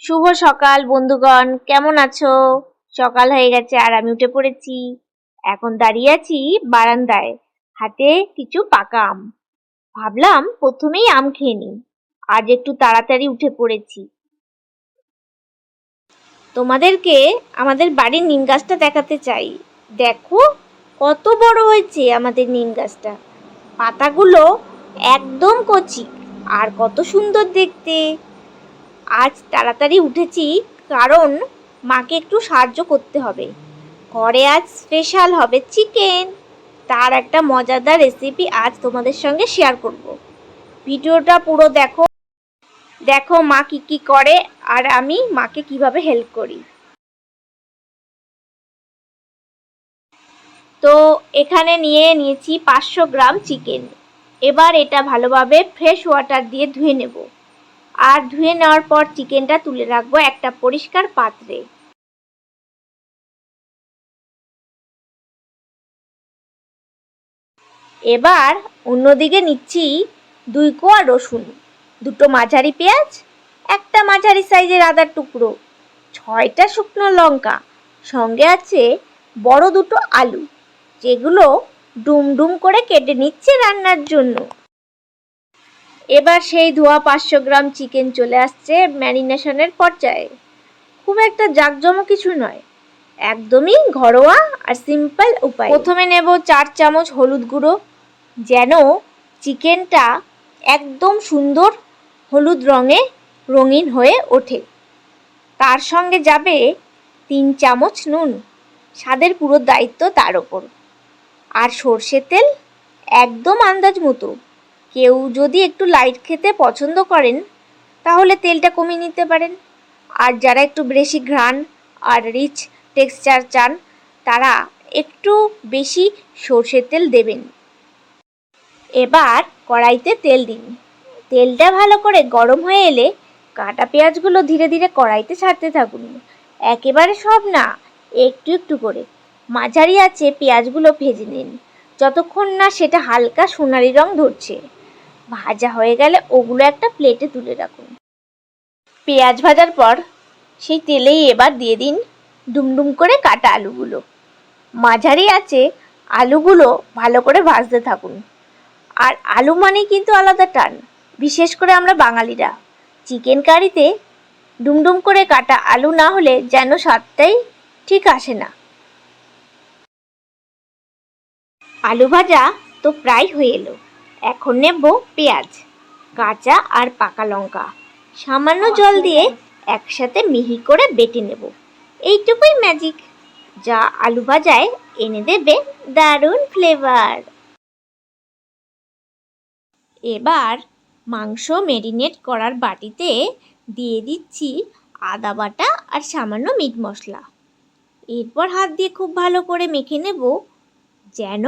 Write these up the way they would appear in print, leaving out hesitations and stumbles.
শুভ সকাল বন্ধুগণ, কেমন আছো? সকাল হয়ে গেছে আর আমি উঠে পড়েছি। এখন দাঁড়িয়ে আছি বারান্দায়, হাতে কিছু পাকা আম। ভাবলাম প্রথমেই আম খেয়ে নিই। আজ একটু তাড়াতাড়ি উঠে পড়েছি। তোমাদেরকে আমাদের বাড়ির নিম গাছটা দেখাতে চাই। দেখো কত বড় হয়েছে আমাদের নিম গাছটা। পাতাগুলো একদম কচি আর কত সুন্দর দেখতে। আজ তাড়াতাড়ি উঠেছি কারণ মাকে একটু সাহায্য করতে হবে। ঘরে আজ স্পেশাল হবে চিকেন। তার একটা মজাদার রেসিপি আজ তোমাদের সঙ্গে শেয়ার করব। ভিডিওটা পুরো দেখো, দেখো মা কি কি করে আর আমি মাকে কিভাবে হেল্প করি। তো এখানে নিয়েছি 500 গ্রাম চিকেন। এবার এটা ভালোভাবে ফ্রেশ ওয়াটার দিয়ে ধুয়ে নেব। আর ধুয়ে নেওয়ার পর চিকেনটা তুলে রাখবো একটা পরিষ্কার পাত্রে। এবার অন্যদিকে নিচ্ছি 2 কোয়া রসুন, 2টো মাঝারি পেঁয়াজ, একটা মাঝারি সাইজের আদার টুকরো, 6টা শুকনো লঙ্কা, সঙ্গে আছে বড় 2টো আলু, যেগুলো ডুম ডুম করে কেটে নিচ্ছি রান্নার জন্য। এবার সেই ধোয়া 500 গ্রাম চিকেন চলে আসছে ম্যারিনেশনের পর্যায়ে। খুব একটা জাঁকজমক কিছু নয়, একদমই ঘরোয়া আর সিম্পল উপায়। প্রথমে নেব 4 চামচ হলুদ গুঁড়ো, যেন চিকেনটা একদম সুন্দর হলুদ রঙে রঙিন হয়ে ওঠে। তার সঙ্গে যাবে 3 চামচ নুন, স্বাদের পুরো দায়িত্ব তার ওপর। আর সর্ষের তেল একদম আন্দাজ মতো। কেউ যদি একটু লাইট খেতে পছন্দ করেন তাহলে তেলটা কমিয়ে নিতে পারেন। আর যারা একটু বেশি ঘ্রাণ আর রিচ টেক্সচার চান তারা একটু বেশি সর্ষের তেল দেবেন। এবার কড়াইতে তেল দিন। তেলটা ভালো করে গরম হয়ে এলে কাটা পেঁয়াজগুলো ধীরে ধীরে কড়াইতে ছাড়তে থাকুন। একেবারে সব না, একটু একটু করে মাঝারি আঁচে পেঁয়াজগুলো ভেজে নিন, যতক্ষণ না সেটা হালকা সোনালি রং ধরছে। ভাজা হয়ে গেলে ওগুলো একটা প্লেটে তুলে রাখুন। পেঁয়াজ ভাজার পর সেই তেলেই এবার দিয়ে দিন ডুমডুম করে কাটা আলুগুলো। মাঝারি আঁচে আলুগুলো ভালো করে ভাজতে থাকুন। আর আলু মানেই কিন্তু আলাদা টান, বিশেষ করে আমরা বাঙালিরা। চিকেন কারিতে ডুমডুম করে কাটা আলু না হলে যেন স্বাদটাই ঠিক আসে না। আলু ভাজা তো প্রায় হয়ে এলো। এখন নেব পেঁয়াজ, কাঁচা আর পাকা লঙ্কা, সামান্য জল দিয়ে একসাথে মিহি করে বেটে নেব। এইটুকুই ম্যাজিক, যা আলু ভাজায় এনে দেবে দারুণ ফ্লেভার। এবার মাংস ম্যারিনেট করার বাটিতে দিয়ে দিচ্ছি আদা বাটা আর সামান্য মিট মশলা। এরপর হাত দিয়ে খুব ভালো করে মেখে নেব, যেন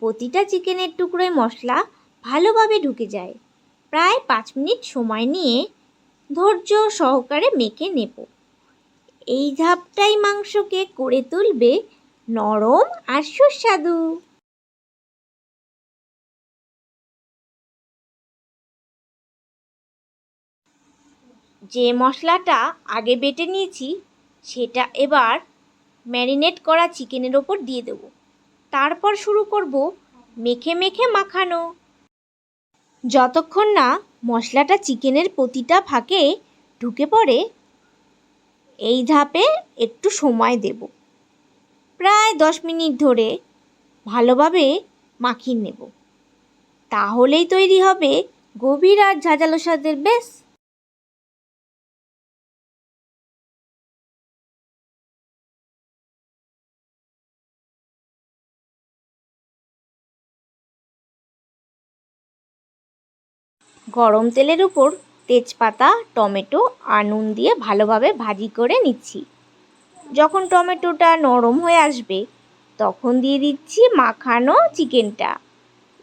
প্রতিটা চিকেনের টুকরোয় মশলা ভালোভাবে ঢুকে যায়। প্রায় 5 মিনিট সময় নিয়ে ধৈর্য সহকারে মেখে নেব। এই ধাপটাই মাংসকে করে তুলবে নরম আর সুস্বাদু। যে মশলাটা আগে বেটে নিয়েছি সেটা এবার ম্যারিনেট করা চিকেনের ওপর দিয়ে দেব। তারপর শুরু করব মেখে মেখে মাখানো। যতক্ষণ না মশলাটা চিকেনের প্রতিটা ফাঁকে ঢুকে পড়ে, এই ধাপে একটু সময় দেব। প্রায় 10 মিনিট ধরে ভালোভাবে মাখিয়ে নেব। তাহলেই তৈরি হবে গভীর আর ঝাঁঝালো স্বাদের বেশ। গরম তেলের উপর তেজপাতা, টমেটো আর নুন দিয়ে ভালোভাবে ভাজি করে নিচ্ছি। যখন টমেটোটা নরম হয়ে আসবে তখন দিয়ে দিচ্ছি মাখানো চিকেনটা।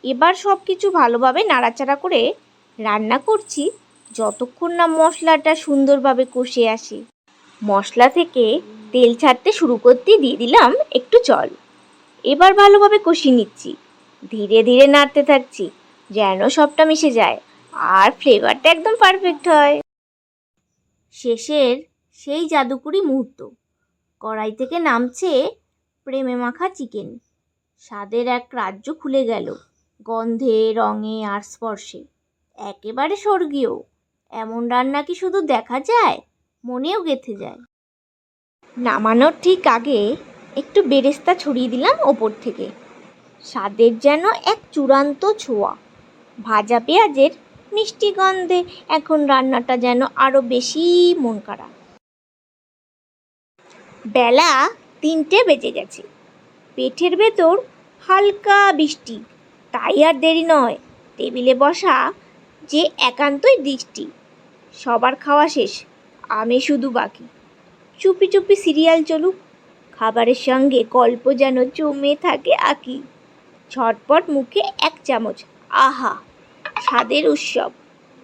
এবার সব কিছু ভালোভাবে নাড়াচাড়া করে রান্না করছি যতক্ষণ না মশলাটা সুন্দরভাবে কষে আসে। মশলা থেকে তেল ছাড়তে শুরু করতেই দিয়ে দিলাম একটু জল। এবার ভালোভাবে কষিয়ে নিচ্ছি, ধীরে ধীরে নাড়তে থাকছি যেন সবটা মিশে যায় আর ফ্লেভারটা একদম পারফেক্ট হয়। শেষের সেই জাদুকরি মুহূর্ত। কড়াই থেকে নামছে প্রেমে মাখা চিকেন। স্বাদের এক রাজ্য খুলে গেল, গন্ধে, রঙে আর স্পর্শে। একেবারে স্বর্গীয়। এমন রান্না কি শুধু দেখা যায়, মনেও গেঁথে যায়। নামানোর ঠিক আগে একটু বেরেস্তা ছড়িয়ে দিলাম ওপর থেকে। স্বাদের যেন এক চূড়ান্ত ছোঁয়া। ভাজা পেঁয়াজের মিষ্টি গন্ধে এখন রান্নাটা যেন আরো বেশি মন কাড়া। বেলা 3টে বেজে গেছে। পেটের ভেতর হালকা বৃষ্টি। তাই আর দেরি নয়, টেবিলে বসা যে একান্তই দৃষ্টি। সবার খাওয়া শেষ, আমি শুধু বাকি। চুপি চুপি সিরিয়াল চলুক, খাবারের সঙ্গে গল্প যেন জমে থাকে আঁকি। ঝটপট মুখে 1 চামচ, আহা স্বাদের উৎসব।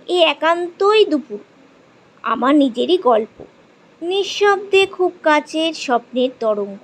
এ একান্তই দুপুর, আমার নিজেরই গল্প, নিঃশব্দে খুব কাছের স্বপ্নের তরঙ্গ।